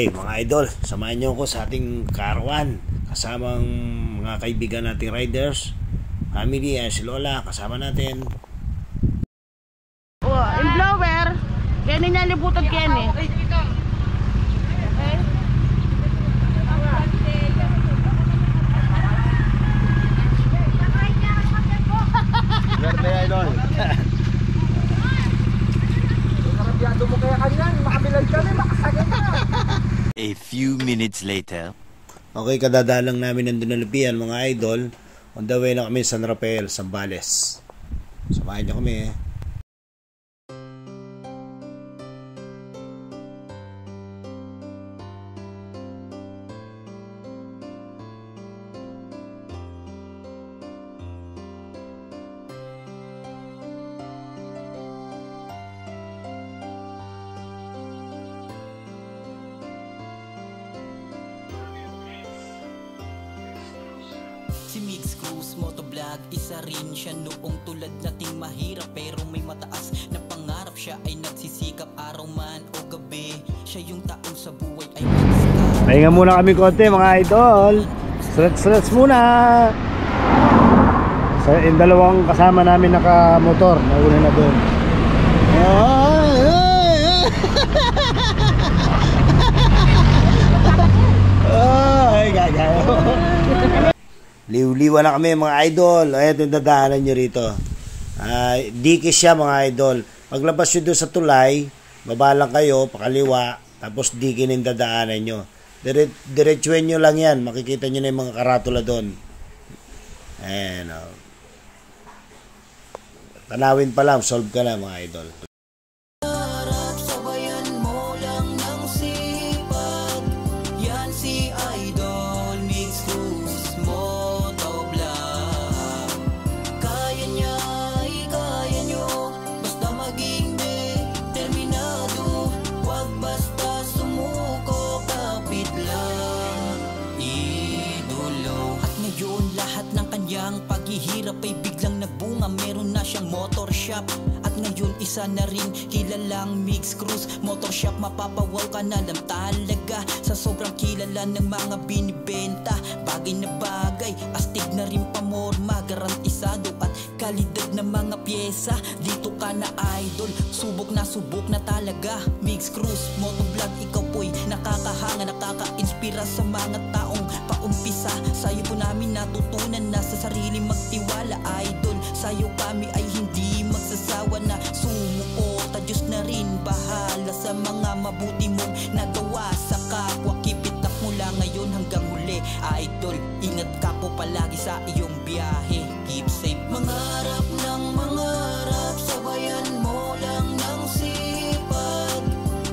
Okay mga idol, samahan nyo ako sa ating karawan kasamang mga kaibigan nating riders, family, si Lola kasama natin. Yung blower kaya niya libutan kaya ni Verde idol. Karabiyado mo kaya kanyan, makabilad kami, makasagin na. A few minutes later. Okay, kadadalang namin ng Dunalupian mga idol. On the way na kami San Rafael, Zambales. Samahan nyo kami eh. Si Mix Cruz Motovlog, isa rin siya noong tulad nating mahirap pero may mataas na pangarap. Siya ay nagsisikap araw man o gabi. Siya yung taong sa buhay ay magsikap. Pahinga muna kami konti mga idol. Stretch muna. So, yung dalawang kasama namin naka-motor, nauna na doon. Ay, gagayo. Liw-liwa na kami mga idol. Ito yung dadaanan nyo rito. Dikis siya mga idol. Paglabas nyo doon sa tulay, baba lang kayo, pakaliwa, tapos dikin yung dadaanan nyo. Diretsuin nyo lang yan. Makikita nyo na yung mga karatula doon. Ayan. Tanawin pa lang, solve ka na mga idol. Paghihirap ay biglang nagbunga, meron na siyang motor shop. At ngayon isa na rin kilalang Mix Cruz Motor Shop. Mapapawaw ka na lang talaga sa sobrang kilala ng mga binibenta. Bagay na bagay, astig na rin pamorma, garantisado at kalidad ng mga pyesa. Dito ka na idol, subok na talaga. Mix Cruz Motovlog, ikaw po'y nakakahanga, nakaka-inspira sa mga taong paumpisa. Sa'yo po namin natutunan na sa sarili magtiwala idol. Sa'yo kami ay hindi magsasawa na sumuporta. Diyos na rin bahala sa mga mabuti mong nagawa sa kapwa. Keep it up mula ngayon hanggang huli idol. Ingat ka po palagi sa iyong biyahe. Keep safe. Mangarap ng mangarap, sabayan mo lang ng sipag.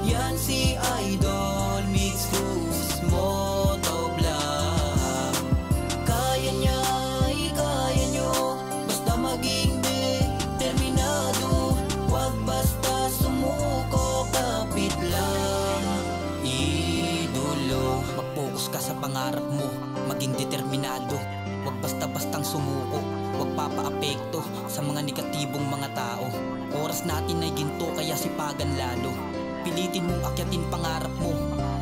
Yan si idol Mix Cruz Motovlog. Kaya niya, kaya nyo, basta maging determinado. Wag basta sumuko, kapit lang idolo. Mag-focus ka sa pangarap mo, maging determinado. Wag basta-bastang sumuko, wag papaapekto sa mga negatibong mga tao. Oras natin ay ginto kaya sipagan lalo. Pilitin mong akyatin pangarap mo,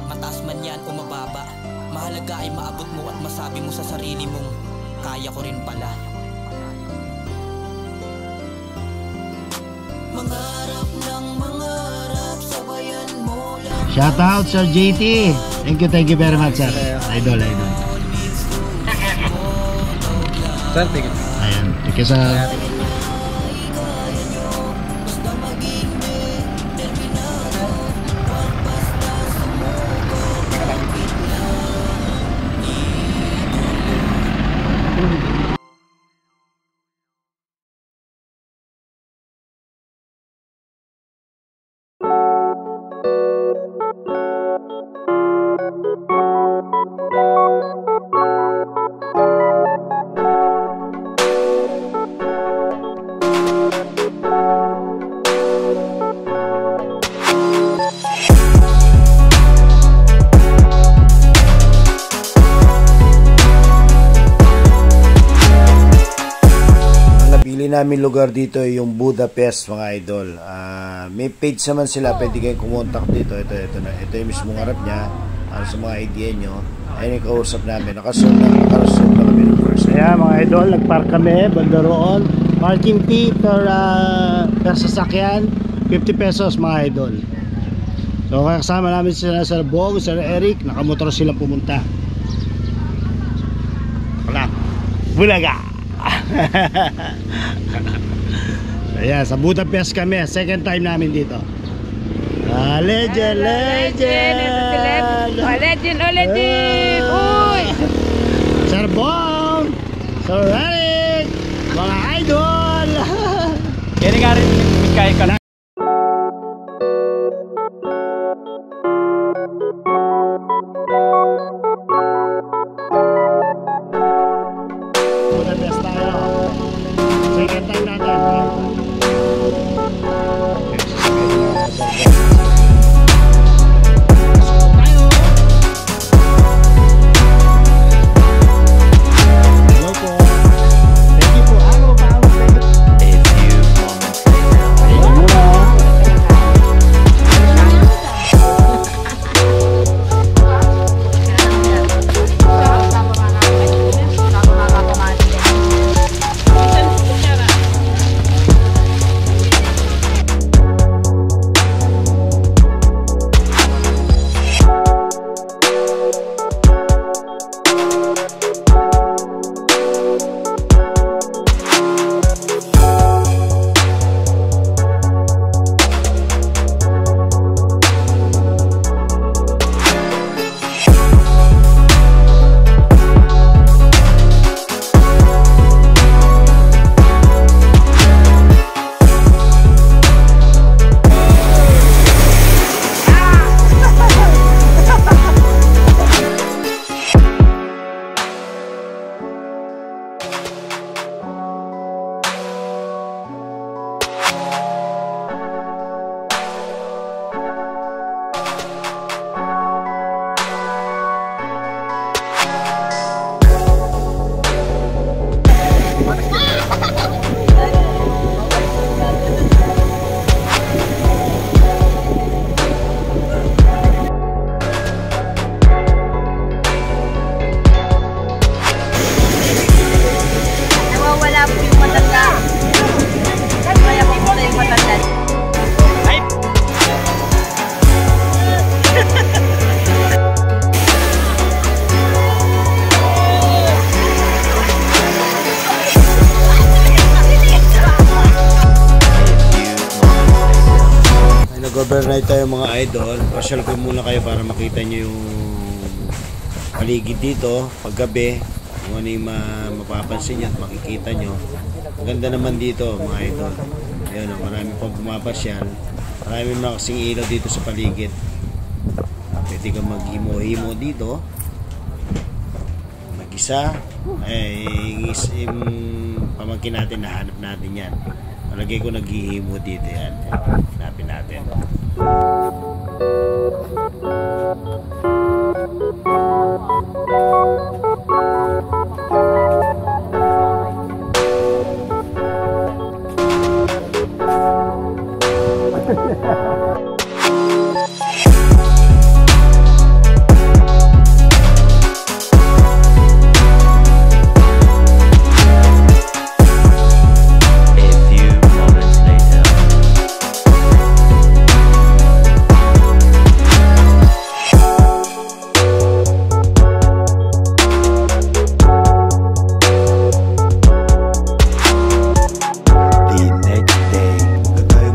mataas man yan o mababa. Mahalaga ay maabot mo at masabi mo sa sarili mong kaya ko rin pala. Mangarap ng mangarap, sabayan mo lang. Shout out Sir JT. Thank you very much sir. Idol. Sir, tingin. Ayan, thank you sir. Namin lugar dito ay yung Budapest mga idol. May page naman sila, pwede kayong kumontak dito. Ito yung mismong harap niya. para sa mga idea nyo. Ayun yung kausap namin. Nakasunod na kami ng first. Ayan mga idol, nagpark kami, bandaroon. Parking fee per sasakyan, 50 pesos mga idol. So kasama namin sila Sir Bong, Sir Eric, nakamotor silang pumunta. Wala, Bulaga. Ayan, sa Budapest kami, second time namin dito. Legend. Legend. Uy! Sir Bong, Sir Eric, mga idol. Kaya nga rin kaya ka na. Budapest tayo. Second time natin. Nag-overnight tayo mga idol. Pasyal ko muna kayo para makita nyo yung paligid dito paggabi, kung ano yung mapapansin nyo at makikita nyo. Ang ganda naman dito mga idol. Ayan, marami pang pumapasyal. Marami mga kasing ilaw dito sa paligid. Pwede kang maghimo-himo dito mag-isa. Yung pamangkin natin, nahanap natin yan. Malagay ko naghihimo dito yan. Hanapin natin.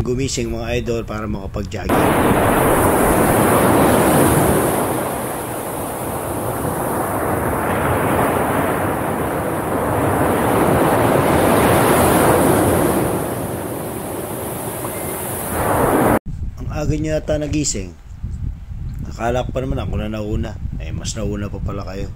Gumising mga idol para makapag-jogging. Ang aga nyo yata nagising. Akala ko pa naman ako na nauna. Mas nauna pa pala kayo.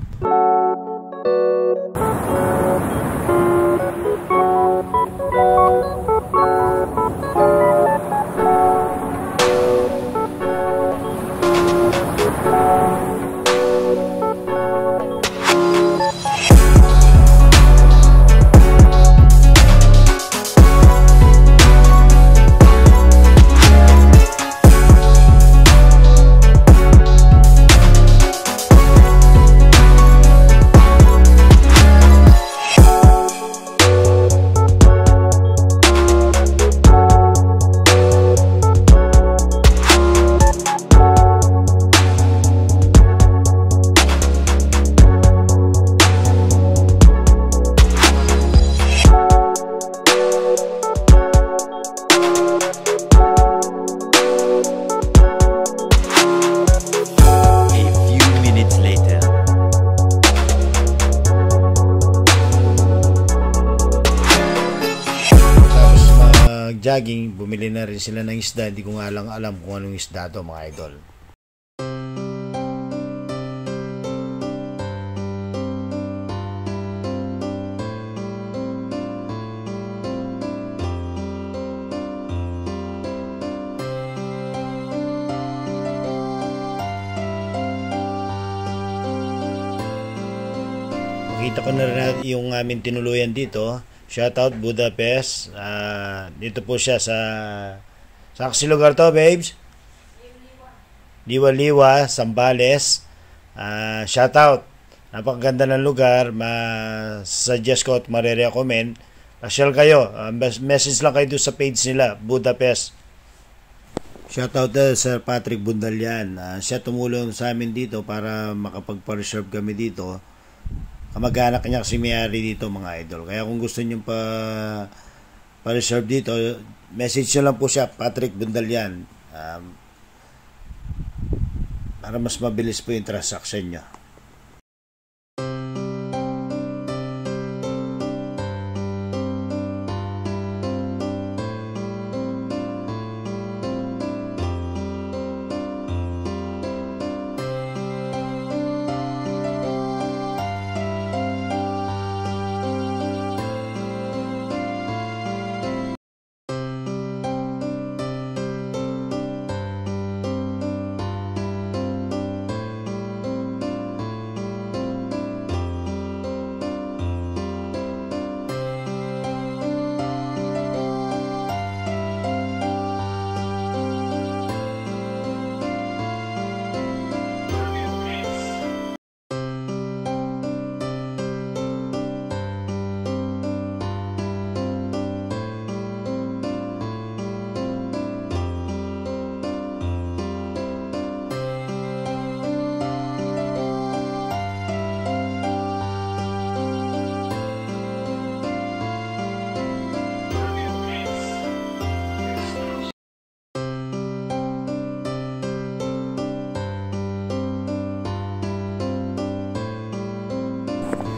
A few minutes later. Tapos mag-jogging, bumili na rin sila ng isda. Hindi ko nga lang alam kung anong isda to, mga idol. Makita ko na rin yung aming tinuluyan dito. Shoutout Budapest. Dito po siya sa kasi lugar to, babes? Liwa-Liwa, Zambales. Shoutout. Napakaganda ng lugar. Suggest ko at marirecommend. Pasyal kayo. Message lang kayo doon sa page nila, Budapest. Shoutout Sir Patrick Bundalian. Siya tumulong sa amin dito para makapagpa-reserve kami dito. Kamag-anak niya kasi may-ari dito, mga idol. Kaya kung gusto niyo pa-reserve dito, message nyo lang po siya, Patrick Bundalian. Para mas mabilis po yung transaction nyo.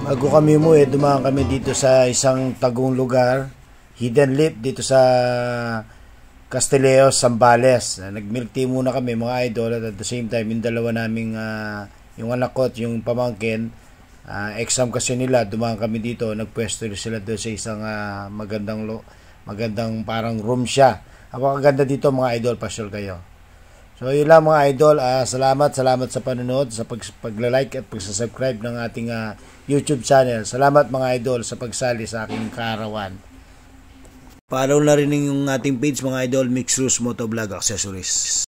Bago kami umuwi, dumaan kami dito sa isang tagong lugar, Hidden Lip, dito sa Castilleos, Zambales. Nag-milk tea muna kami, mga idol, at the same time, yung dalawa naming, yung anak ko at yung pamangkin, exam kasi nila, dumaan kami dito, nagpwesto sila doon sa isang magandang parang room siya. Napakaganda dito, mga idol, pasyal kayo. So yun lang, mga idol, salamat sa panonood, sa pagla-like at pag-subscribe ng ating YouTube channel. Salamat, mga idol, sa pagsali sa aking kaarawan. Follow na rin yung ating page, mga idol, Mix Cruise Motovlog Accessories.